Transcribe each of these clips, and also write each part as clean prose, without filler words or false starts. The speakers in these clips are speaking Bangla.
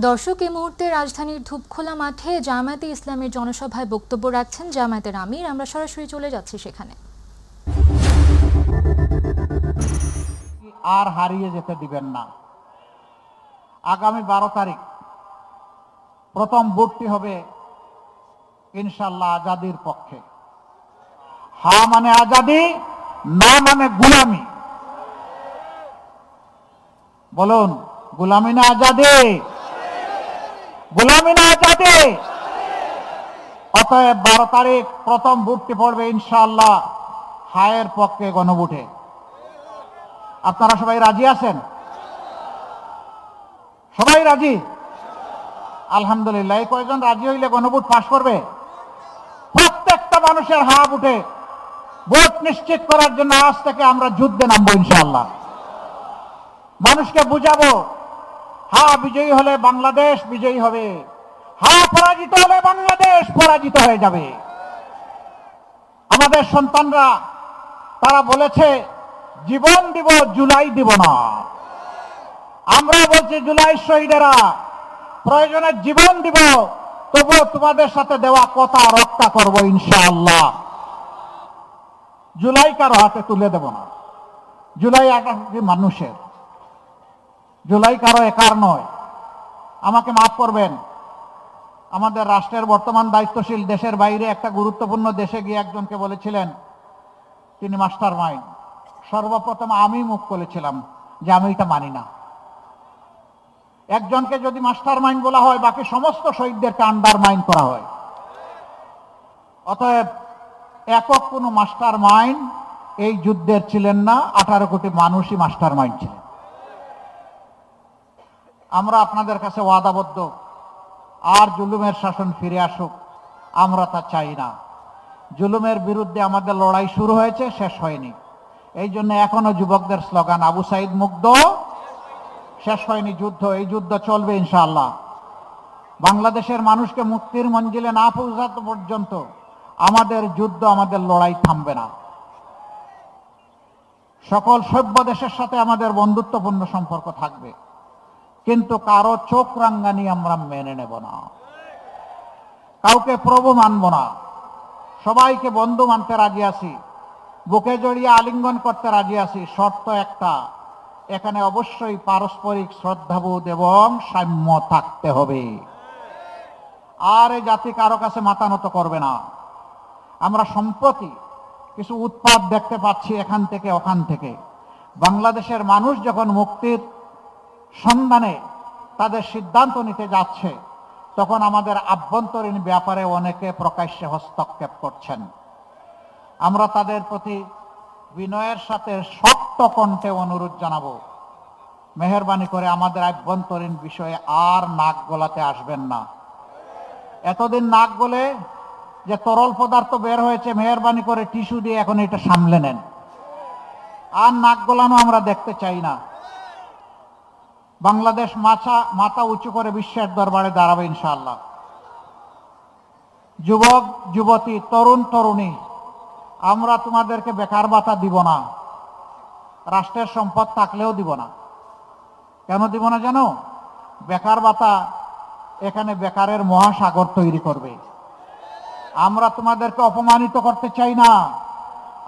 দর্শক, এই মুহূর্তে রাজধানীর ধূপখোলা মাঠে জামায়াতে ইসলামের জনসভায় বক্তব্য রাখছেন জামায়াতের আমির। আমরা সরাসরি চলে যাচ্ছি সেখানে। আর হারিয়ে যেতে দিবেন না। আগামী 12 তারিখ প্রথম ভোটটি হবে ইনশাআল্লাহ আজাদির পক্ষে। হা মানে আজাদি, না মানে গুলামি। বলুন, গুলামি না আজাদি? গুলামি না আজাদি? অতএব 12 তারিখ প্রথম ভোটটি পড়বে ইনশাআল্লাহ হায়ের পক্ষে গণভোটে। আপনারা সবাই রাজি আছেন? সবাই রাজি? আলহামদুলিল্লাহ। এই কয়েকজন রাজি হইলে গণভোট পাস করবে? প্রত্যেকটা মানুষের হাত উঠে ভোট নিশ্চিত করার জন্য আজ থেকে আমরা যুদ্ধে নামবো ইনশাআল্লাহ। মানুষকে বুঝাবো, হ্যাঁ বিজয়ী হলে বাংলাদেশ বিজয়ী হবে, হ্যাঁ পরাজিত হলে বাংলাদেশ পরাজিত হয়ে যাবে। আমাদের সন্তানরা তারা বলেছে জীবন দিব, জুলাই দিব না। আমরা বলছি জুলাই শহীদেরা প্রয়োজনে জীবন দিব, তবুও তোমাদের সাথে দেওয়া কথা রক্ষা করব ইনশাআল্লাহ। জুলাই কারো হাতে তুলে দেব না। জুলাই আগামী মানুষের, জুলাই কারো একার নয়। আমাকে মাফ করবেন, আমাদের রাষ্ট্রের বর্তমান দায়িত্বশীল দেশের বাইরে একটা গুরুত্বপূর্ণ দেশে গিয়ে একজনকে বলেছিলেন তিনি মাস্টার মাইন্ড। সর্বপ্রথম আমি মুখ খুলেছিলাম যে আমি এটা মানি না। একজনকে যদি মাস্টার মাইন্ড বলা হয়, বাকি সমস্ত শহীদদেরকে আন্ডার মাইন্ড করা হয়। অতএব একক কোনো মাস্টার মাইন্ড এই যুদ্ধের ছিলেন না, 18 কোটি মানুষই মাস্টার মাইন্ড ছিলেন। আমরা আপনাদের কাছে ওয়াদাবদ্ধ, আর জুলুমের শাসন ফিরে আসুক আমরা তা চাই না। জুলুমের বিরুদ্ধে আমাদের লড়াই শুরু হয়েছে, শেষ হয়নি। এই জন্য এখনো যুবকদের স্লোগান আবু সাইদ মুগ্ধ, শেষ হয়নি যুদ্ধ। এই যুদ্ধ চলবে ইনশাআল্লাহ। বাংলাদেশের মানুষকে মুক্তির মঞ্জিলে না পৌঁছাতে পর্যন্ত আমাদের যুদ্ধ, আমাদের লড়াই থামবে না। সকল সভ্য দেশের সাথে আমাদের বন্ধুত্বপূর্ণ সম্পর্ক থাকবে, কিন্তু কারো চোখ রাঙ্গানি আমরা মেনে নেব না, কাউকে প্রভু মানব না। সবাইকে বন্ধু মানতে রাজি আছি, বুকে জড়িয়ে আলিঙ্গন করতে রাজি আছি। শর্ত একটা, এখানে অবশ্যই পারস্পরিক শ্রদ্ধাবোধ এবং সাম্য থাকতে হবে। আর এই জাতি কারো কাছে মাথা নত করবে না। আমরা সম্প্রতি কিছু উৎপাত দেখতে পাচ্ছি এখান থেকে ওখান থেকে। বাংলাদেশের মানুষ যখন মুক্তির সন্ধানে তাদের সিদ্ধান্ত নিতে যাচ্ছে, তখন আমাদের আভ্যন্তরীণ ব্যাপারে অনেকে প্রকাশ্যে হস্তক্ষেপ করছেন। আমরা তাদের প্রতি বিনয়ের সাথে শক্ত কণ্ঠে অনুরোধ জানাবো, মেহেরবানি করে আমাদের আভ্যন্তরীণ বিষয়ে আর নাক গলাতে আসবেন না। এতদিন নাক গলে যে তরল পদার্থ বের হয়েছে, মেহেরবানি করে টিস্যু দিয়ে এখন এটা সামলে নেন। আর নাক গলানো আমরা দেখতে চাই না। বাংলাদেশ মাথা উঁচু করে বিশ্বের দরবারে দাঁড়াবে ইনশাআল্লাহ। যুবক যুবতী, তরুণ তরুণী, আমরা তোমাদেরকে বেকার ভাতা দিব না, রাষ্ট্রের সম্পদ থাকলেও দিব না। কেন দিব না জানো? বেকার ভাতা এখানে বেকারের মহাসাগর তৈরি করবে। আমরা তোমাদেরকে অপমানিত করতে চাই না,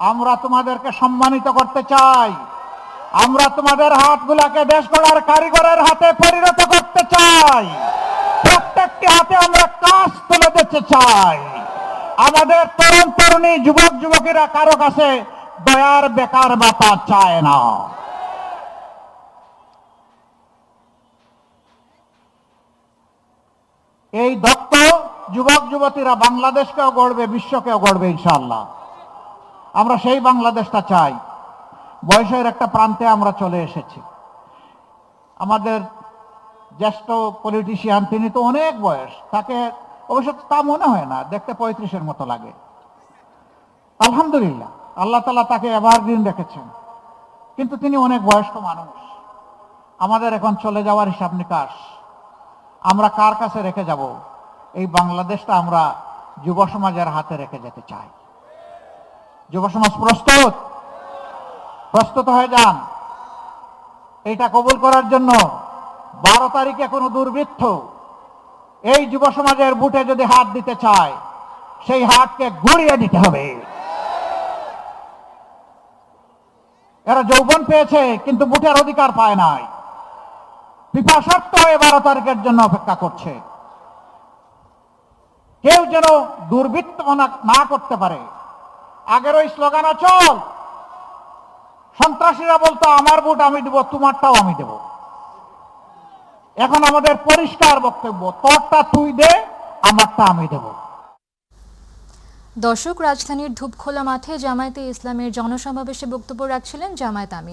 আমরা তোমাদেরকে সম্মানিত করতে চাই। আমরা তোমাদের হাতগুলাকে দেশ গড়ার কারিগরের হাতে পরিণত করতে চাই। প্রত্যেকটি হাতে আমরা কাজ তুলে দিতে চাই। আমাদের তরুণ তরুণী, যুবক যুবতীরা কারো কাছে দয়ার বেকার ভাতা চায় না। এই দক্ষ যুবক যুবতীরা বাংলাদেশকেও গড়বে, বিশ্বকেও গড়বে ইনশাআল্লাহ। আমরা সেই বাংলাদেশটা চাই। বয়সের একটা প্রান্তে আমরা চলে এসেছি। আমাদের জ্যেষ্ঠ পলিটিশিয়ান, তিনি তো অনেক বয়স, তাকে অবশ্য তা মনে হয় না, দেখতে 35-এর মতো লাগে। আলহামদুলিল্লাহ, আল্লাহ তাআলা তাকে এভারগ্রিন রেখেছেন, কিন্তু তিনি অনেক বয়স্ক মানুষ। আমাদের এখন চলে যাওয়ার হিসাব নিকাশ আমরা কার কাছে রেখে যাব? এই বাংলাদেশটা আমরা যুব সমাজের হাতে রেখে যেতে চাই। যুব সমাজ প্রস্তুত? প্রস্তুত হয়ে যান এটা কবুল করার জন্য। 12 তারিখে কোনো দুর্বৃত্ত এই যুব সমাজের বুটে যদি হাত দিতে চায়, সেই হাতকে গুঁড়িয়ে দিতে হবে। এরা যৌবন পেয়েছে কিন্তু বুটের অধিকার পায় নাই। পিপাসার্থ হয়ে 12 তারিখের জন্য অপেক্ষা করছে। কেউ যেন দুর্বৃত্ত না করতে পারে। আগের ওই স্লোগান চল, সন্ত্রাসীরা বলতো আমার ভোট আমি দেব, তোমারটাও আমি দেব। এখন আমাদের পরিষ্কার বক্তব্য, তোরটা তুই দে, আমারটা আমি দেব। দর্শক, রাজধানীর ধূপখোলা মাঠে জামায়াতে ইসলামের জনসমাবেশে বক্তব্য রাখছিলেন জামায়াত আমির।